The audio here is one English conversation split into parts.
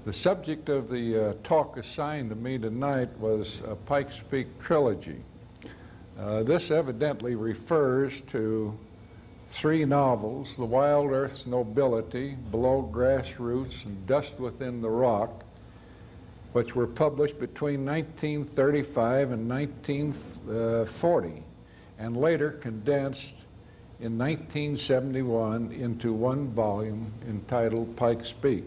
The subject of the talk assigned to me tonight was a Pikes Peak trilogy. This evidently refers to three novels, The Wild Earth's Nobility, Below Grassroots, and Dust Within the Rock, which were published between 1935 and 1940, and later condensed in 1971 into one volume entitled Pikes Peak.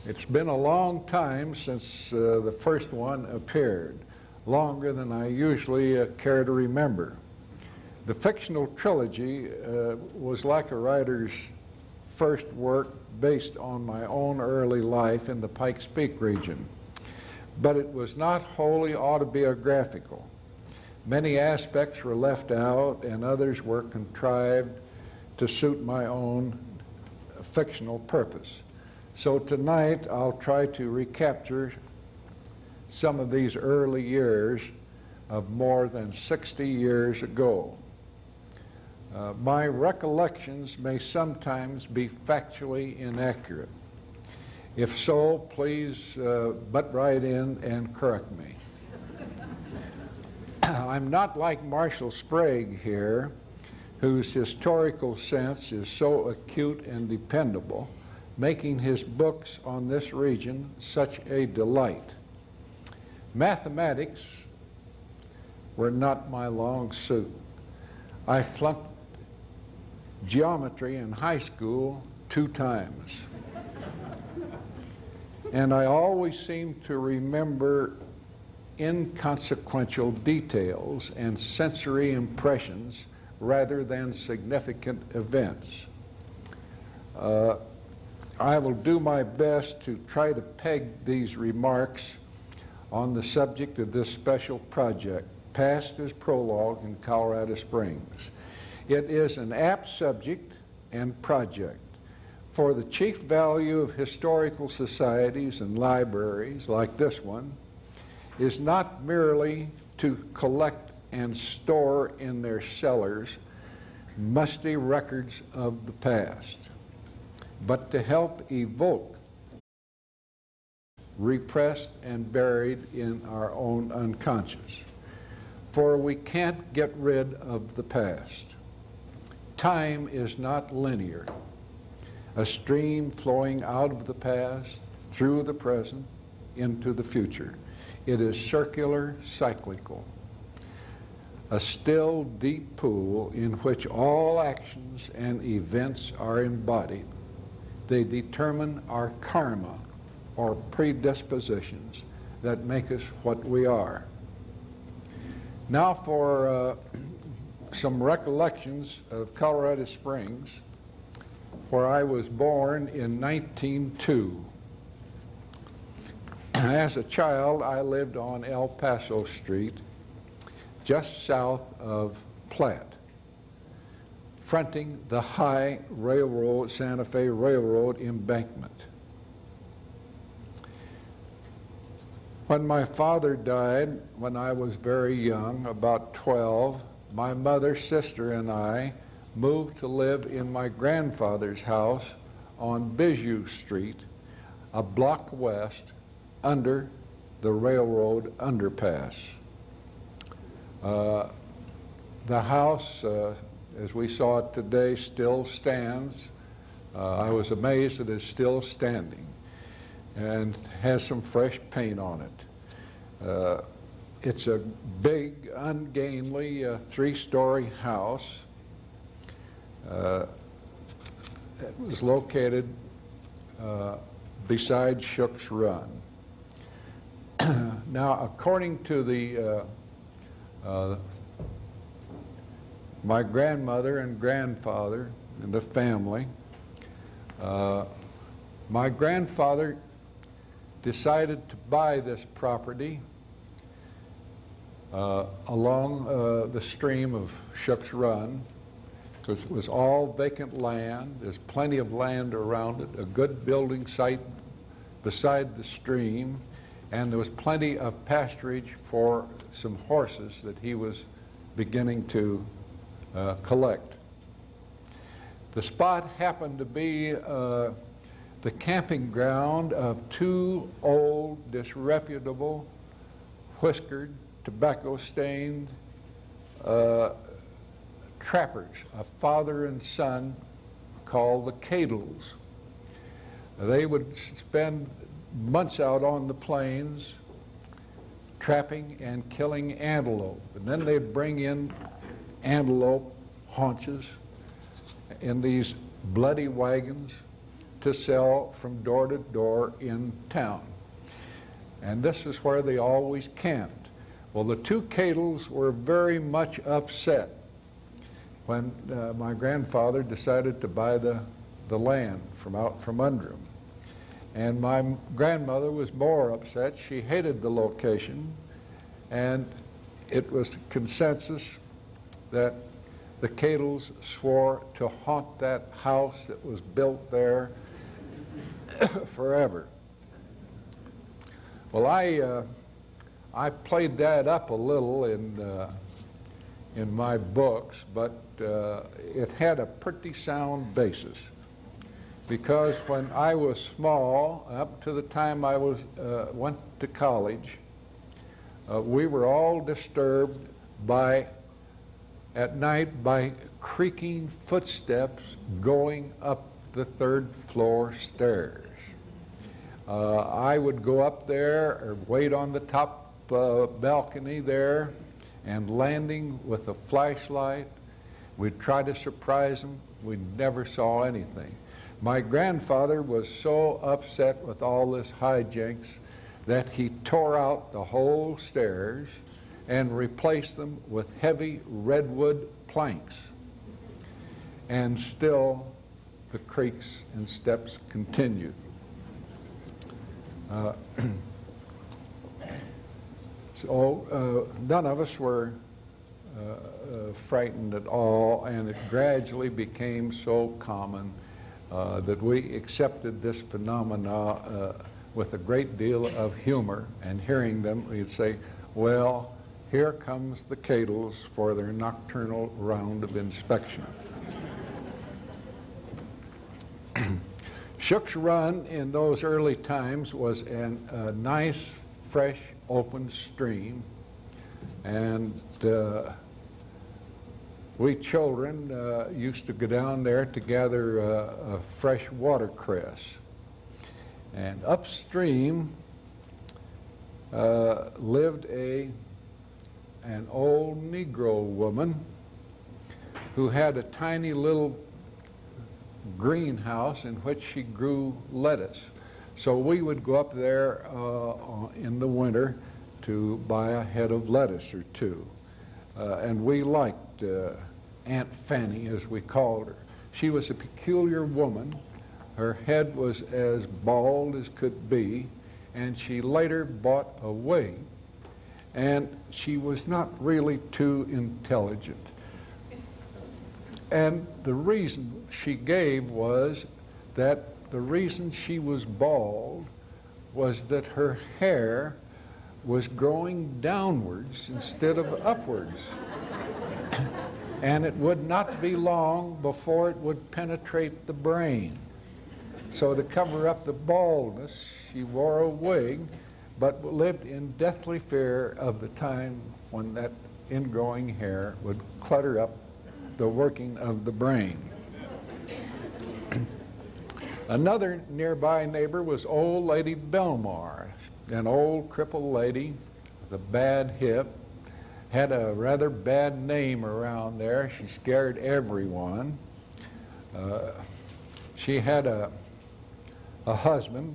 It's been a long time since the first one appeared, longer than I usually care to remember. The fictional trilogy was like a writer's first work based on my own early life in the Pikes Peak region, but it was not wholly autobiographical. Many aspects were left out and others were contrived to suit my own fictional purpose. So tonight I'll try to recapture some of these early years of more than 60 years ago. My recollections may sometimes be factually inaccurate. If so, please butt right in and correct me. I'm not like Marshall Sprague here, whose historical sense is so acute and dependable, making his books on this region such a delight. Mathematics were not my long suit. I flunked geometry in high school 2 times. And I always seem to remember inconsequential details and sensory impressions rather than significant events. I will do my best to try to peg these remarks on the subject of this special project, passed as Prologue in Colorado Springs. It is an apt subject and project, for the chief value of historical societies and libraries like this one is not merely to collect and store in their cellars musty records of the past, but to help evoke repressed and buried in our own unconscious. For we can't get rid of the past. Time is not linear, a stream flowing out of the past, through the present, into the future. It is circular, cyclical, a still, deep pool in which all actions and events are embodied. They determine our karma, or predispositions, that make us what we are. Now for some recollections of Colorado Springs, where I was born in 1902. As a child, I lived on El Paso Street, just south of Platte, fronting the high railroad, Santa Fe Railroad embankment. When my father died, when I was very young, about 12, my mother, sister, and I moved to live in my grandfather's house on Bijou Street, a block west under the railroad underpass. The house, as we saw it today, still stands. I was amazed that it's still standing and has some fresh paint on it. It's a big, ungainly 3-story house. It was located beside Shook's Run. Now, according to the my grandmother and grandfather and the family, my grandfather decided to buy this property along the stream of Shook's Run, because it was all vacant land. There's plenty of land around it, a good building site beside the stream, and there was plenty of pasturage for some horses that he was beginning to collect. The spot happened to be the camping ground of two old, disreputable, whiskered, tobacco-stained trappers, a father and son called the Cadles. They would spend months out on the plains trapping and killing antelope. And then they'd bring in antelope haunches in these bloody wagons to sell from door to door in town. And this is where they always camped. Well, the two Cadles were very much upset when my grandfather decided to buy the land from out from under him. And my grandmother was more upset. She hated the location, and it was consensus that the Cadles swore to haunt that house that was built there forever. Well, I played that up a little in my books, but it had a pretty sound basis. Because when I was small, up to the time I went to college, we were all disturbed at night by creaking footsteps going up the third floor stairs. I would go up there or wait on the top balcony there, and landing with a flashlight, we'd try to surprise them. We never saw anything. My grandfather was so upset with all this hijinks that he tore out the whole stairs and replaced them with heavy redwood planks. And still, the creaks and steps continued. So none of us were frightened at all, and it gradually became so common that we accepted this phenomena with a great deal of humor, and hearing them, we'd say, well, here comes the Cadles for their nocturnal round of inspection. Shook's Run in those early times was a nice, fresh, open stream, and we children used to go down there to gather fresh watercress. And upstream lived an old Negro woman who had a tiny little greenhouse in which she grew lettuce. So we would go up there in the winter to buy a head of lettuce or two. And we liked Aunt Fanny, as we called her. She was a peculiar woman. Her head was as bald as could be, and she later bought a wig, and she was not really too intelligent. And the reason she gave was that the reason she was bald was that her hair was growing downwards instead of upwards. And it would not be long before it would penetrate the brain. So to cover up the baldness, she wore a wig, but lived in deathly fear of the time when that ingrowing hair would clutter up the working of the brain. Another nearby neighbor was Old Lady Belmar, an old crippled lady with a bad hip, had a rather bad name around there. She scared everyone. She had a husband,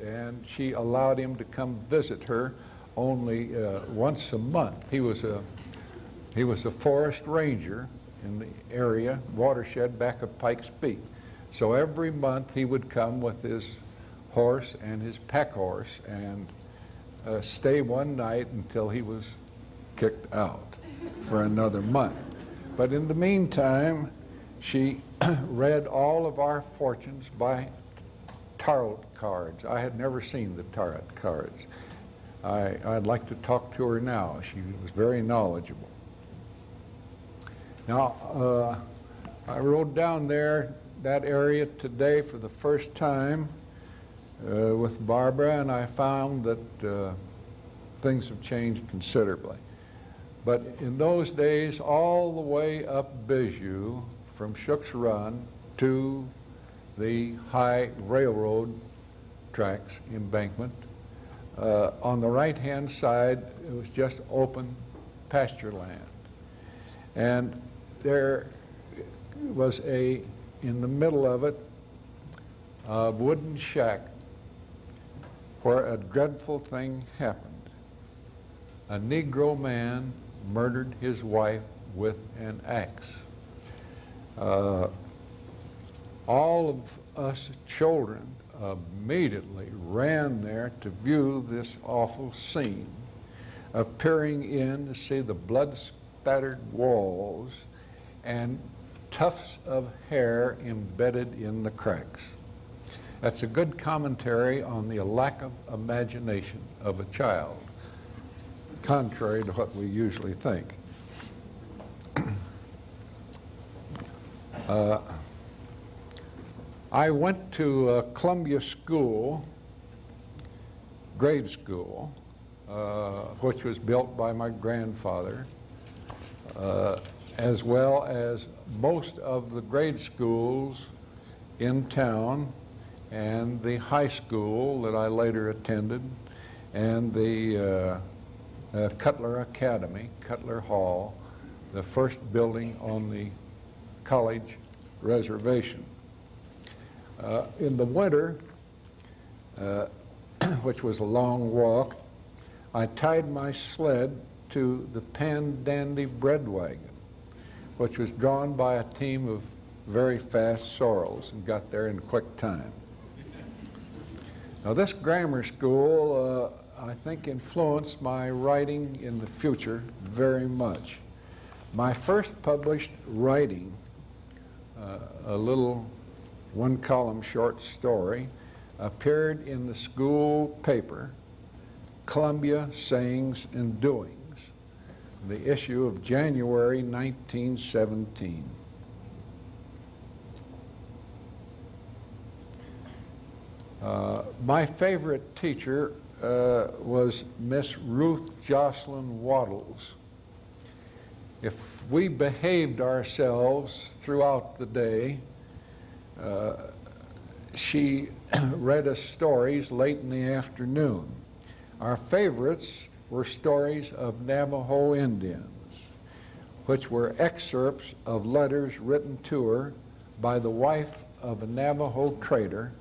and she allowed him to come visit her only once a month. He was a forest ranger in the area, watershed back of Pikes Peak. So every month he would come with his horse and his pack horse and stay one night until he was kicked out for another month. But in the meantime, she read all of our fortunes by tarot cards. I had never seen the tarot cards. I'd like to talk to her now. She was very knowledgeable. Now, I rode down there, that area today for the first time, with Barbara, and I found that things have changed considerably. But in those days, all the way up Bijou from Shook's Run to the high railroad tracks embankment, on the right-hand side, it was just open pasture land. And there was in the middle of it, a wooden shack where a dreadful thing happened. A Negro man murdered his wife with an axe. All of us children immediately ran there to view this awful scene of peering in to see the blood-spattered walls and tufts of hair embedded in the cracks. That's a good commentary on the lack of imagination of a child, contrary to what we usually think. I went to Columbia School, grade school, which was built by my grandfather, as well as most of the grade schools in town and the high school that I later attended, and the Cutler Academy, Cutler Hall, the first building on the college reservation. In the winter, which was a long walk, I tied my sled to the Pandandy bread wagon, which was drawn by a team of very fast sorrels, and got there in quick time. Now, this grammar school, I think, influenced my writing in the future very much. My first published writing, a little one-column short story, appeared in the school paper, Columbia Sayings and Doings, the issue of January 1917. My favorite teacher was Miss Ruth Jocelyn Waddles. If we behaved ourselves throughout the day, she read us stories late in the afternoon. Our favorites were stories of Navajo Indians, which were excerpts of letters written to her by the wife of a Navajo trader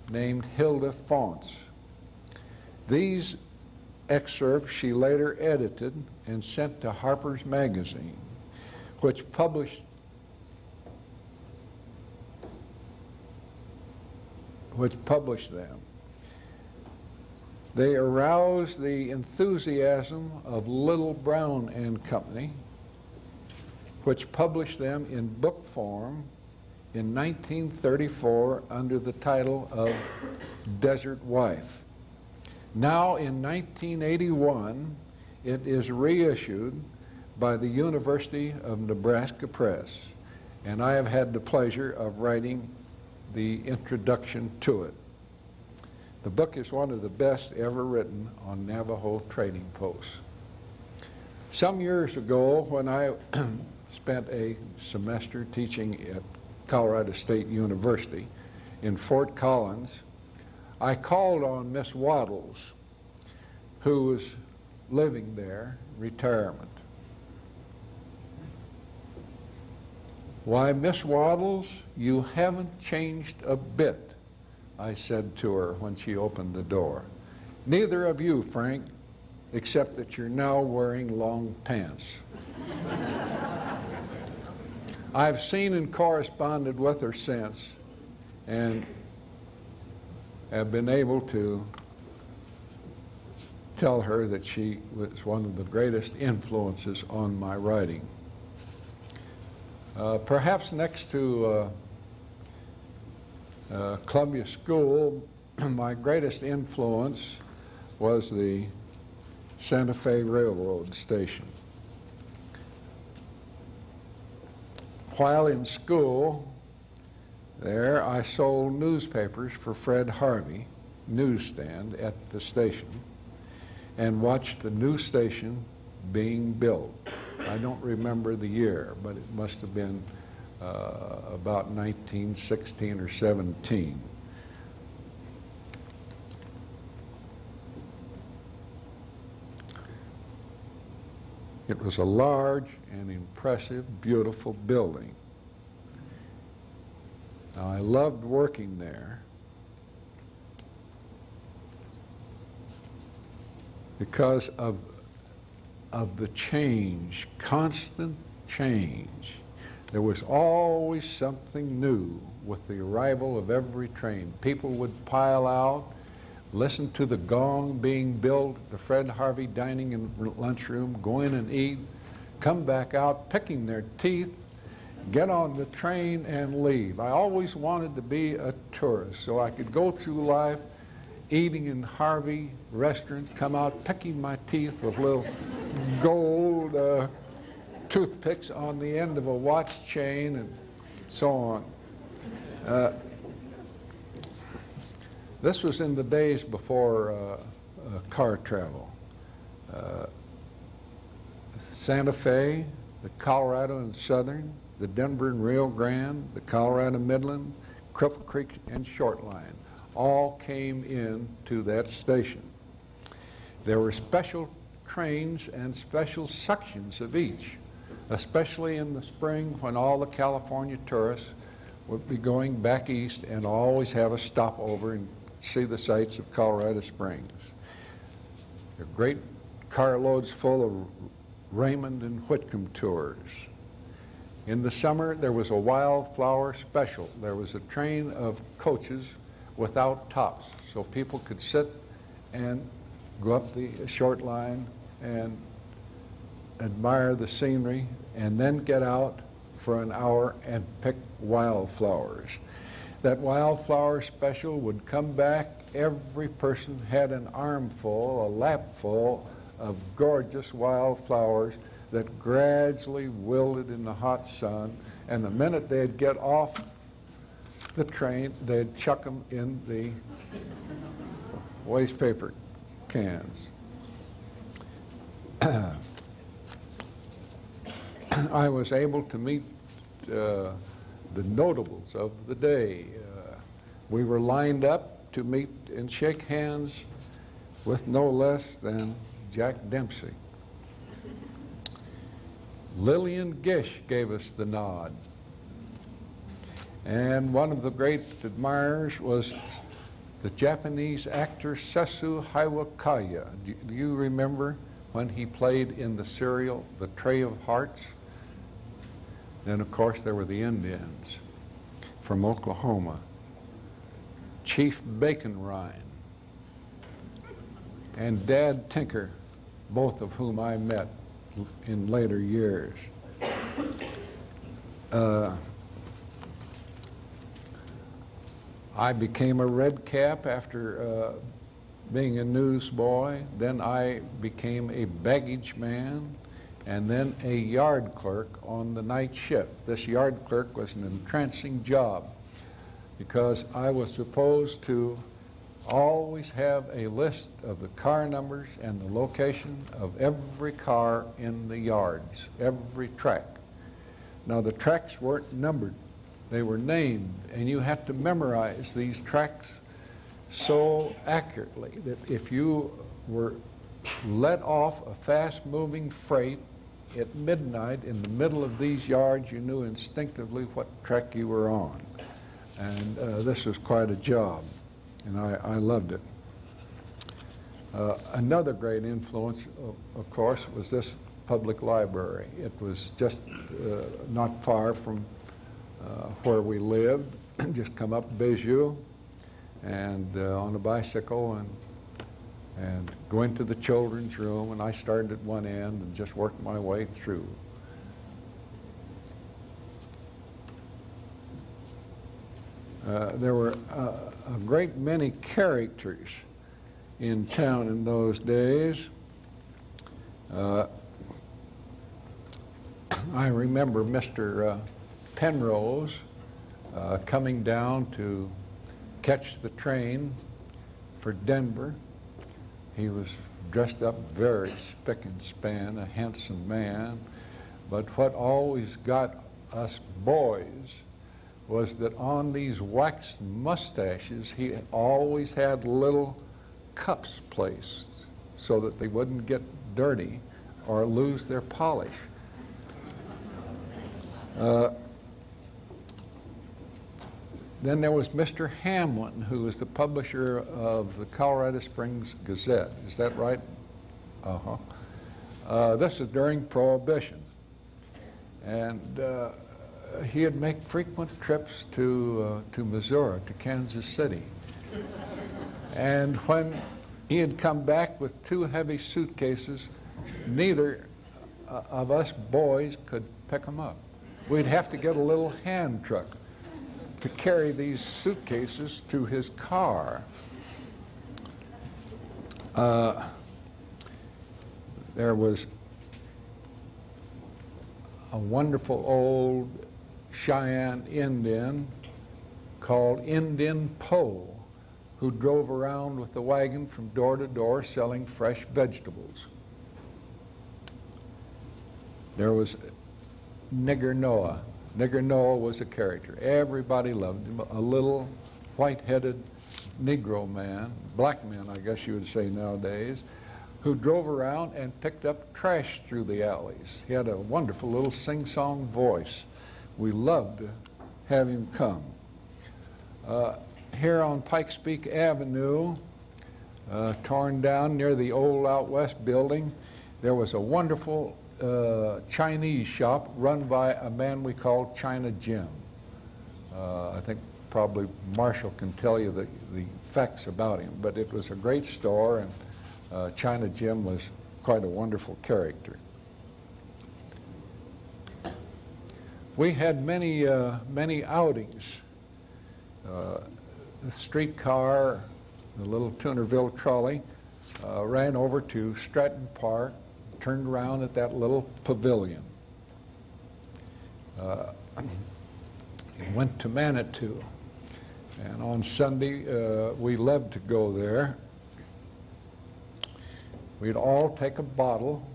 named Hilda Fonts. These excerpts she later edited and sent to Harper's Magazine, which published them. They aroused the enthusiasm of Little Brown and Company, which published them in book form in 1934 under the title of Desert Wife. Now in 1981, it is reissued by the University of Nebraska Press, and I have had the pleasure of writing the introduction to it. The book is one of the best ever written on Navajo trading posts. Some years ago, when I spent a semester teaching at Colorado State University in Fort Collins, I called on Miss Waddles, who was living there, retirement. "Why, Miss Waddles, you haven't changed a bit," I said to her when she opened the door. "Neither of you, Frank, except that you're now wearing long pants." I've seen and corresponded with her since, and have been able to tell her that she was one of the greatest influences on my writing. Perhaps next to Columbia School, my greatest influence was the Santa Fe Railroad Station. While in school, There I sold newspapers for Fred Harvey newsstand at the station and watched the new station being built. I don't remember the year, but it must have been about 1916 or 17. It was a large and impressive, beautiful building. Now, I loved working there because of the change, constant change. There was always something new with the arrival of every train. People would pile out, listen to the gong being built at the Fred Harvey dining and lunchroom, go in and eat, come back out picking their teeth, get on the train and leave. I always wanted to be a tourist so I could go through life eating in Harvey restaurants, come out picking my teeth with little gold toothpicks on the end of a watch chain and so on. This was in the days before car travel. Santa Fe, the Colorado and Southern, the Denver and Rio Grande, the Colorado Midland, Cripple Creek and Short Line all came in to that station. There were special trains and special sections of each, especially in the spring when all the California tourists would be going back east and always have a stopover and see the sights of Colorado Springs. There were great carloads full of Raymond and Whitcomb tours. In the summer, there was a wildflower special. There was a train of coaches without tops, so people could sit and go up the short line and admire the scenery and then get out for an hour and pick wildflowers. That wildflower special would come back. Every person had an armful, a lapful of gorgeous wildflowers that gradually wilted in the hot sun, and the minute they'd get off the train, they'd chuck them in the waste paper cans. I was able to meet the notables of the day. We were lined up to meet and shake hands with no less than Jack Dempsey. Lillian Gish gave us the nod. And one of the great admirers was the Japanese actor Sesu Hayakaya. Do you remember when he played in the serial The Tray of Hearts? Then, of course, there were the Indians from Oklahoma. Chief Bacon Rind and Dad Tinker, both of whom I met in later years. I became a red cap after being a newsboy. Then I became a baggage man and then a yard clerk on the night shift. This yard clerk was an entrancing job because I was supposed to always have a list of the car numbers and the location of every car in the yards, every track. Now, the tracks weren't numbered. They were named, and you had to memorize these tracks so accurately that if you were let off a fast-moving freight at midnight in the middle of these yards, you knew instinctively what track you were on. And this was quite a job, and I loved it. Another great influence, of course, was this public library. It was just not far from where we lived. Just come up Bijou and on a bicycle and go into the children's room, and I started at one end and just worked my way through. There were a great many characters in town in those days. I remember Mr. Penrose coming down to catch the train for Denver. He was dressed up very spick and span, a handsome man. But what always got us boys was that on these waxed mustaches, he always had little cups placed so that they wouldn't get dirty or lose their polish. Then there was Mr. Hamlin, who was the publisher of the Colorado Springs Gazette. Is that right? This is during Prohibition. And he'd make frequent trips to Missouri, to Kansas City. And when he had come back with 2 heavy suitcases, neither of us boys could pick them up. We'd have to get a little hand truck to carry these suitcases to his car. There was a wonderful old Cheyenne Indian called Indian Poe, who drove around with the wagon from door to door selling fresh vegetables. There was Nigger Noah. Nigger Noah was a character. Everybody loved him. A little white-headed Negro man, black man, I guess you would say nowadays, who drove around and picked up trash through the alleys. He had a wonderful little sing-song voice. We loved to have him come. Here on Pikes Peak Avenue, torn down near the old Out West building, there was a wonderful Chinese shop run by a man we called China Jim. I think probably Marshall can tell you the facts about him, but it was a great store, and China Jim was quite a wonderful character. We had many outings. The streetcar, the little Toonerville trolley, ran over to Stratton Park, turned around at that little pavilion. Went to Manitou, and on Sunday we loved to go there. We'd all take a bottle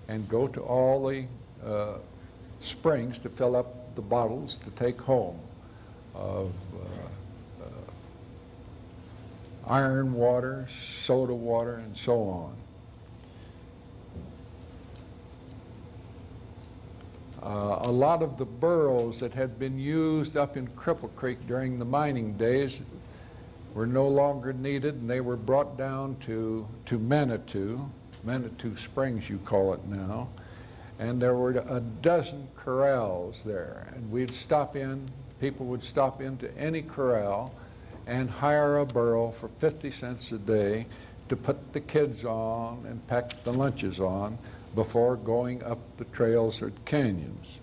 and go to all the springs to fill up the bottles to take home of iron water, soda water, and so on. A lot of the burros that had been used up in Cripple Creek during the mining days were no longer needed, and they were brought down to Manitou Springs, you call it now, and there were a dozen corrals there, and we'd stop in, people would stop into any corral and hire a burro for 50 cents a day to put the kids on and pack the lunches on before going up the trails or canyons.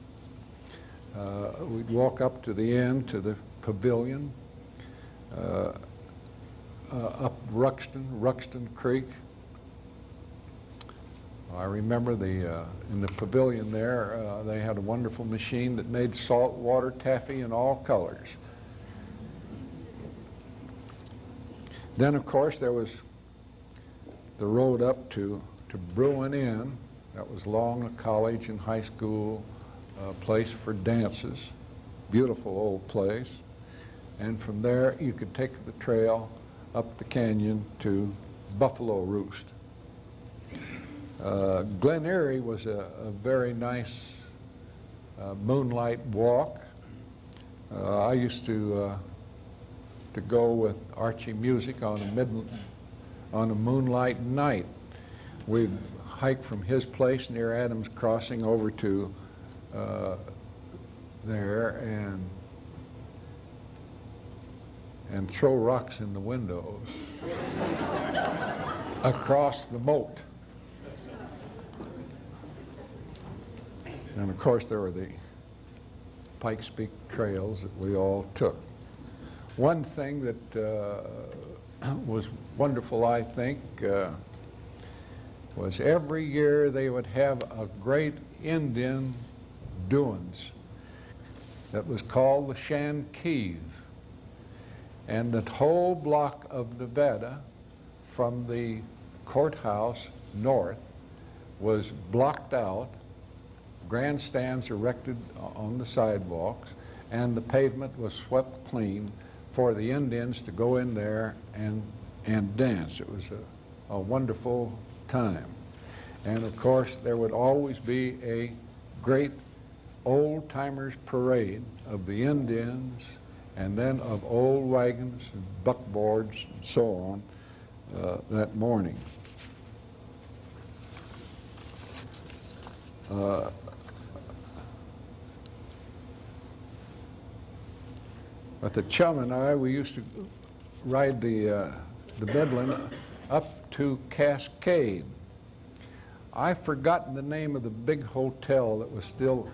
We'd walk up to the end, to the pavilion, up Ruxton Creek. I remember in the pavilion there, they had a wonderful machine that made saltwater taffy in all colors. Then, of course, there was the road up to Bruin Inn. That was long a college and high school place for dances. Beautiful old place. And from there, you could take the trail up the canyon to Buffalo Roost. Glen Erie was a very nice moonlight walk. I used to go with Archie Music on a moonlight night. We'd hike from his place near Adams Crossing over to there and throw rocks in the windows across the moat. And of course there were the Pikes Peak trails that we all took. One thing that was wonderful, I think, was every year they would have a great Indian doings. that was called the Shankiv. And the whole block of Nevada from the courthouse north was blocked out, grandstands erected on the sidewalks, and the pavement was swept clean for the Indians to go in there and dance. It was a wonderful time. And of course, there would always be a great old-timers parade of the Indians, and then of old wagons and buckboards and so on that morning. But the chum and I, we used to ride the Midland up to Cascade. I've forgotten the name of the big hotel that was still...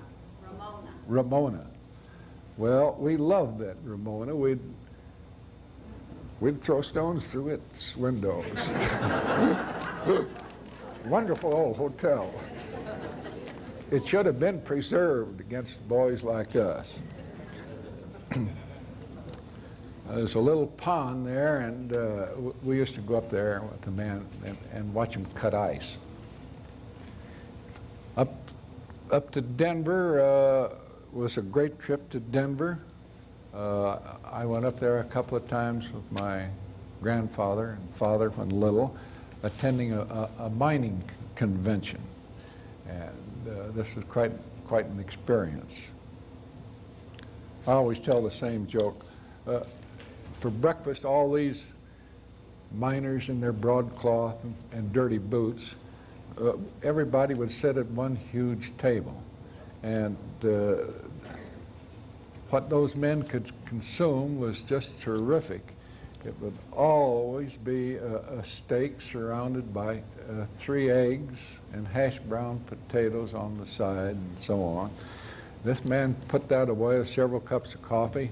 Ramona. Well, we loved that Ramona. We'd throw stones through its windows. Wonderful old hotel. It should have been preserved against boys like us. There's a little pond there, and we used to go up there with the man and watch him cut ice. Up to Denver was a great trip to Denver. I went up there a couple of times with my grandfather and father when little, attending a mining convention. And this was quite an experience. I always tell the same joke. For breakfast, all these miners in their broadcloth and dirty boots, everybody would sit at one huge table. And what those men could consume was just terrific. It would always be a steak surrounded by 3 eggs and hash brown potatoes on the side and so on. This man put that away with several cups of coffee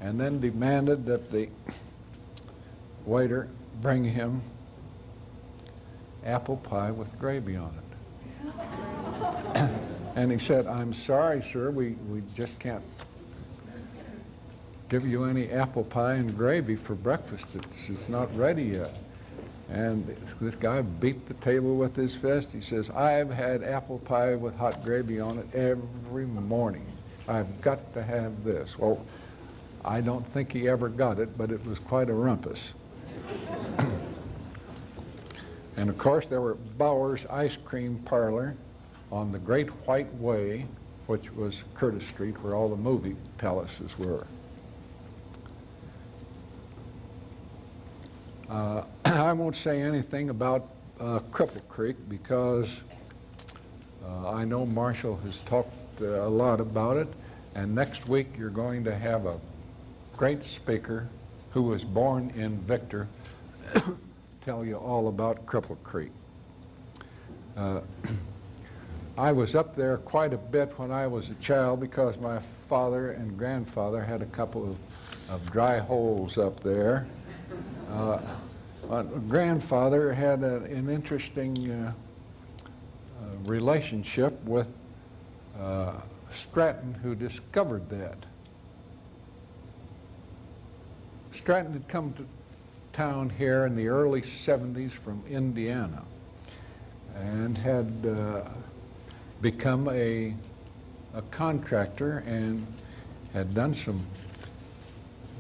and then demanded that the waiter bring him apple pie with gravy on it. And he said, "I'm sorry, sir, we just can't give you any apple pie and gravy for breakfast. It's not ready yet." And this guy beat the table with his fist. He says, "I've had apple pie with hot gravy on it every morning. I've got to have this." Well, I don't think he ever got it, but it was quite a rumpus. And of course, there were Bauer's Ice Cream Parlor on the Great White Way, which was Curtis Street, where all the movie palaces were. I won't say anything about Cripple Creek because I know Marshall has talked a lot about it, and next week you're going to have a great speaker who was born in Victor tell you all about Cripple Creek. I was up there quite a bit when I was a child because my father and grandfather had a couple of dry holes up there. My grandfather had an interesting relationship with Stratton, who discovered that. Stratton had come to town here in the early 70s from Indiana and had become a contractor and had done some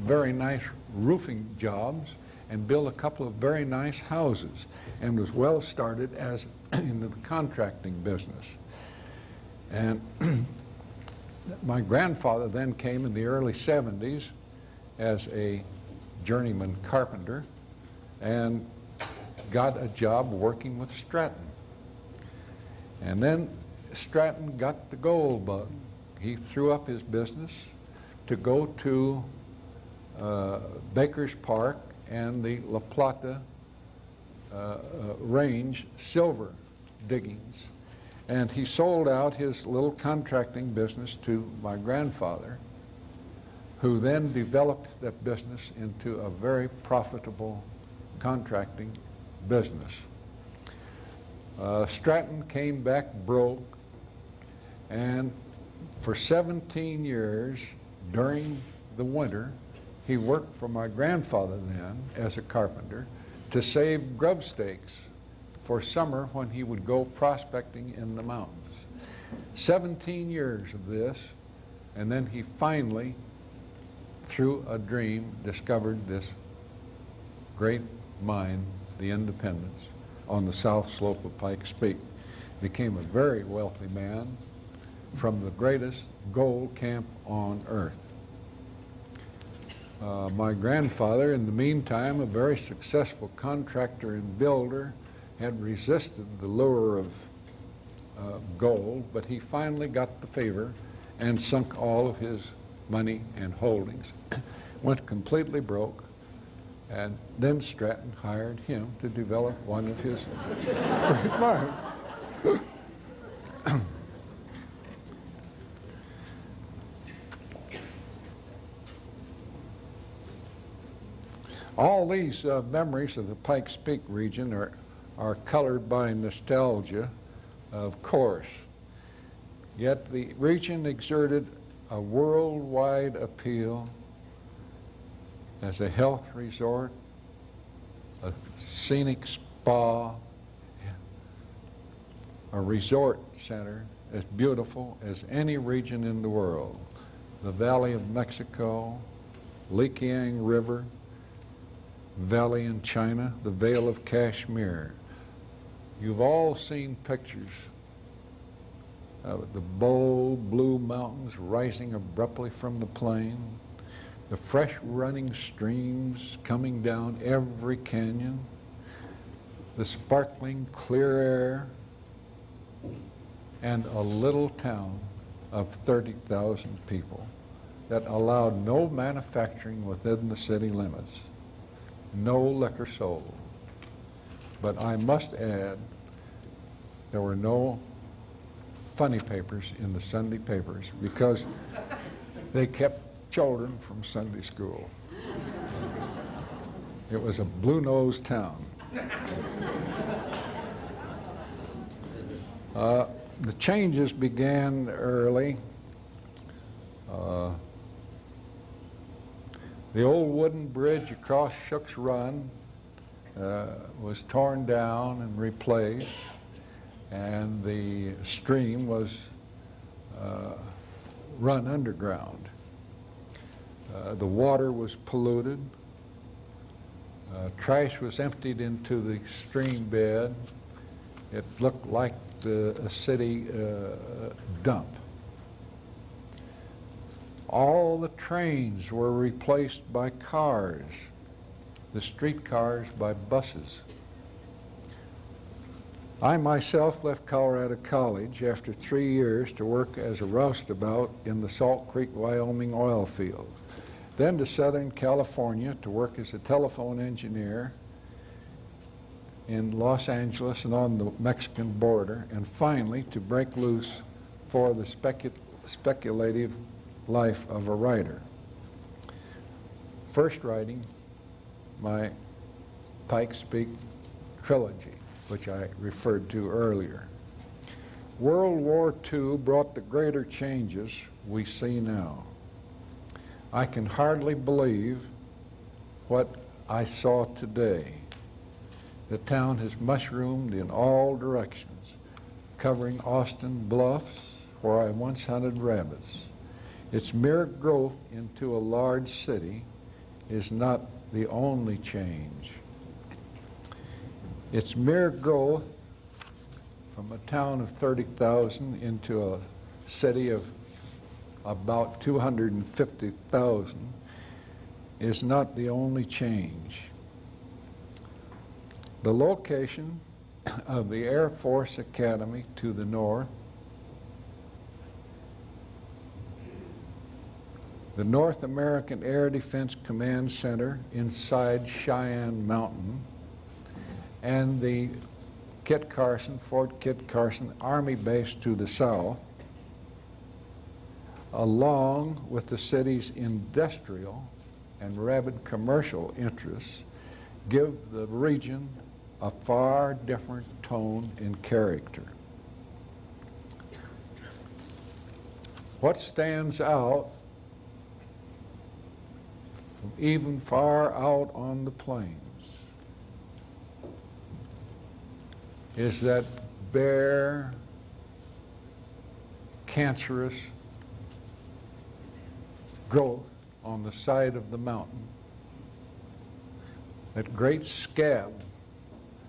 very nice roofing jobs and built a couple of very nice houses and was well started as into the contracting business. And my grandfather then came in the early 70s as a journeyman carpenter and got a job working with Stratton. And then Stratton got the gold bug. He threw up his business to go to Baker's Park and the La Plata Range silver diggings. And he sold out his little contracting business to my grandfather, who then developed that business into a very profitable contracting business. Stratton came back broke, and for 17 years during the winter, he worked for my grandfather then as a carpenter to save grub stakes for summer when he would go prospecting in the mountains. 17 years of this, and then he finally, through a dream, discovered this great mine, the Independence, on the south slope of Pikes Peak. Became a very wealthy man from the greatest gold camp on earth. My grandfather, in the meantime, a very successful contractor and builder, had resisted the lure of gold, but he finally got the favor and sunk all of his money and holdings, went completely broke, and then Stratton hired him to develop one of his great mines. All these memories of the Pikes Peak region are colored by nostalgia, of course. Yet the region exerted a worldwide appeal as a health resort, a scenic spa, a resort center as beautiful as any region in the world. The Valley of Mexico, Likiang River, Valley in China, the Vale of Kashmir. You've all seen pictures of the bold blue mountains rising abruptly from the plain, the fresh running streams coming down every canyon, the sparkling clear air, and a little town of 30,000 people that allowed no manufacturing within the city limits, no liquor sold. But I must add, there were no funny papers in the Sunday papers because they kept children from Sunday school. It was a blue-nosed town. The changes began early. The old wooden bridge across Shook's Run was torn down and replaced, and the stream was run underground. The water was polluted. Trash was emptied into the stream bed. It looked like a city dump. All the trains were replaced by cars, the streetcars by buses. I myself left Colorado College after 3 years to work as a roustabout in the Salt Creek, Wyoming oil field, then to Southern California to work as a telephone engineer in Los Angeles and on the Mexican border, and finally to break loose for the speculative life of a writer. First writing my Pikes Peak trilogy, which I referred to earlier. World War II brought the greater changes we see now. I can hardly believe what I saw today. The town has mushroomed in all directions, covering Austin Bluffs, where I once hunted rabbits. Its mere growth into a large city is not the only change. Its mere growth from a town of 30,000 into a city of about 250,000 is not the only change. The location of the Air Force Academy to the north, the North American Air Defense Command Center inside Cheyenne Mountain, and the Fort Kit Carson Army Base to the south, along with the city's industrial and rabid commercial interests, give the region a far different tone and character. What stands out from even far out on the plains, is that bare, cancerous growth on the side of the mountain, that great scab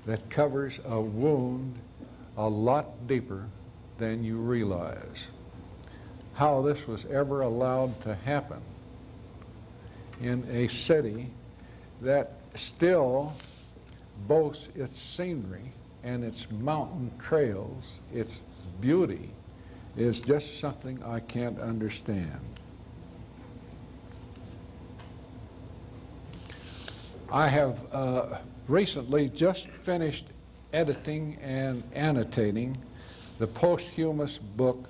that covers a wound a lot deeper than you realize. How this was ever allowed to happen in a city that still boasts its scenery and its mountain trails, its beauty, is just something I can't understand. I have recently just finished editing and annotating the posthumous book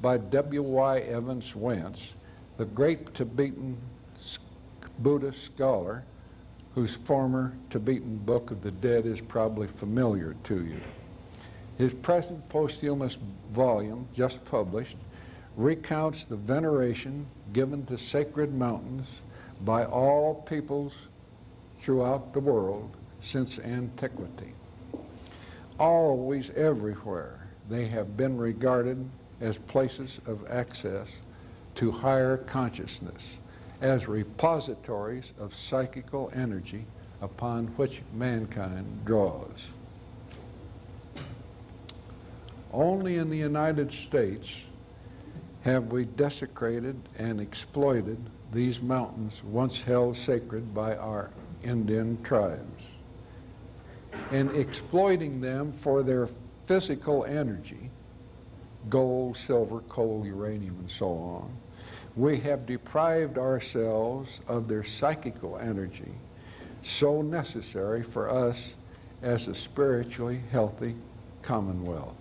by W.Y. Evans Wentz, the great Tibetan Buddhist scholar whose former Tibetan Book of the Dead is probably familiar to you. His present posthumous volume, just published, recounts the veneration given to sacred mountains by all peoples throughout the world since antiquity. Always, everywhere, they have been regarded as places of access to higher consciousness, as repositories of psychical energy upon which mankind draws. Only in the United States have we desecrated and exploited these mountains once held sacred by our Indian tribes. In exploiting them for their physical energy, gold, silver, coal, uranium, and so on, we have deprived ourselves of their psychical energy, so necessary for us as a spiritually healthy commonwealth.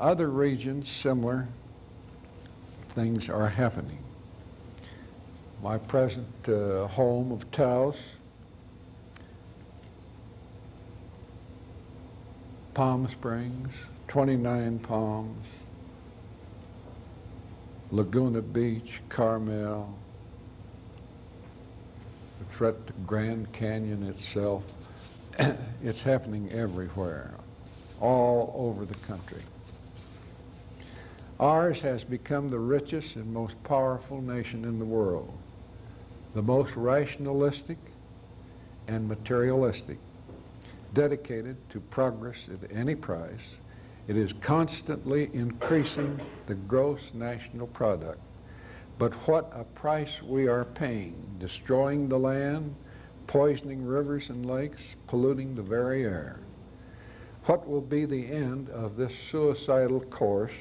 Other regions, similar things are happening. My present home of Taos, Palm Springs, 29 Palms, Laguna Beach, Carmel, the threat to Grand Canyon itself. It's happening everywhere, all over the country. Ours has become the richest and most powerful nation in the world, the most rationalistic and materialistic, dedicated to progress at any price. It is constantly increasing the gross national product. But what a price we are paying, destroying the land, poisoning rivers and lakes, polluting the very air. What will be the end of this suicidal course?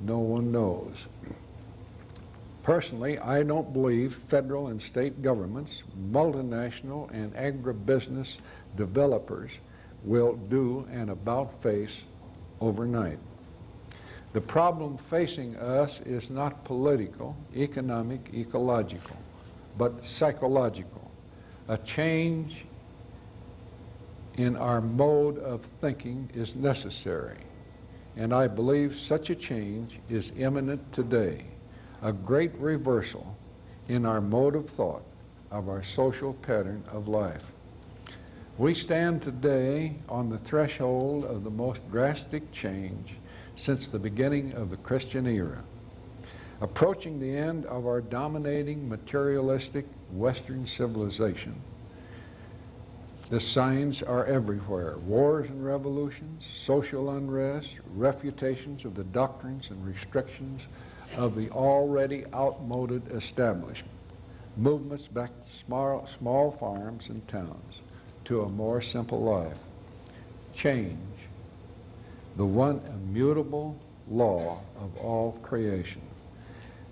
No one knows. Personally, I don't believe federal and state governments, multinational and agribusiness developers will do an about-face overnight. The problem facing us is not political, economic, ecological, but psychological. A change in our mode of thinking is necessary, and I believe such a change is imminent today. A great reversal in our mode of thought, of our social pattern of life. We stand today on the threshold of the most drastic change since the beginning of the Christian era, approaching the end of our dominating materialistic Western civilization. The signs are everywhere: wars and revolutions, social unrest, refutations of the doctrines and restrictions of the already outmoded establishment, movements back to small farms and towns to a more simple life. Change, the one immutable law of all creation.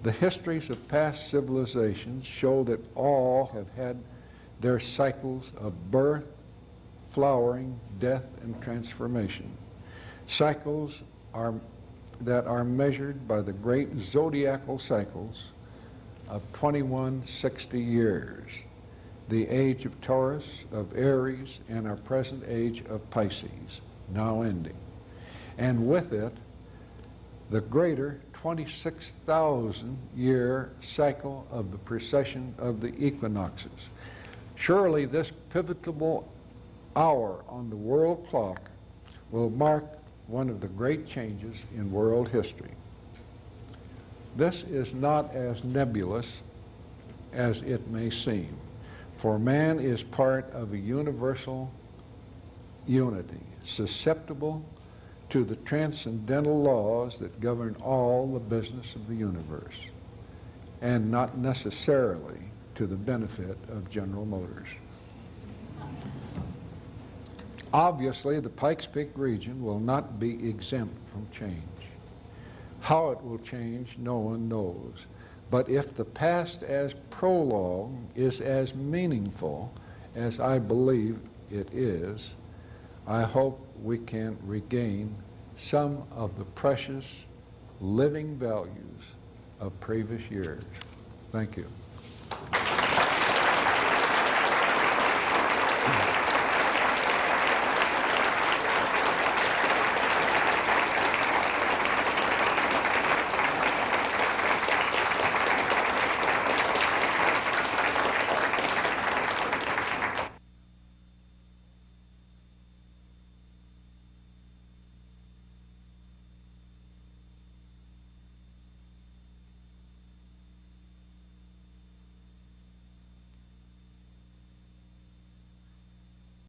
The histories of past civilizations show that all have had their cycles of birth, flowering, death, and transformation. Cycles that are measured by the great zodiacal cycles of 2160 years, the age of Taurus, of Aries, and our present age of Pisces, now ending. And with it, the greater 26,000-year cycle of the precession of the equinoxes. Surely this pivotal hour on the world clock will mark one of the great changes in world history. This is not as nebulous as it may seem, for man is part of a universal unity, susceptible to the transcendental laws that govern all the business of the universe, and not necessarily to the benefit of General Motors. Obviously, the Pikes Peak region will not be exempt from change. How it will change, no one knows. But if the past as prologue is as meaningful as I believe it is, I hope we can regain some of the precious living values of previous years. Thank you.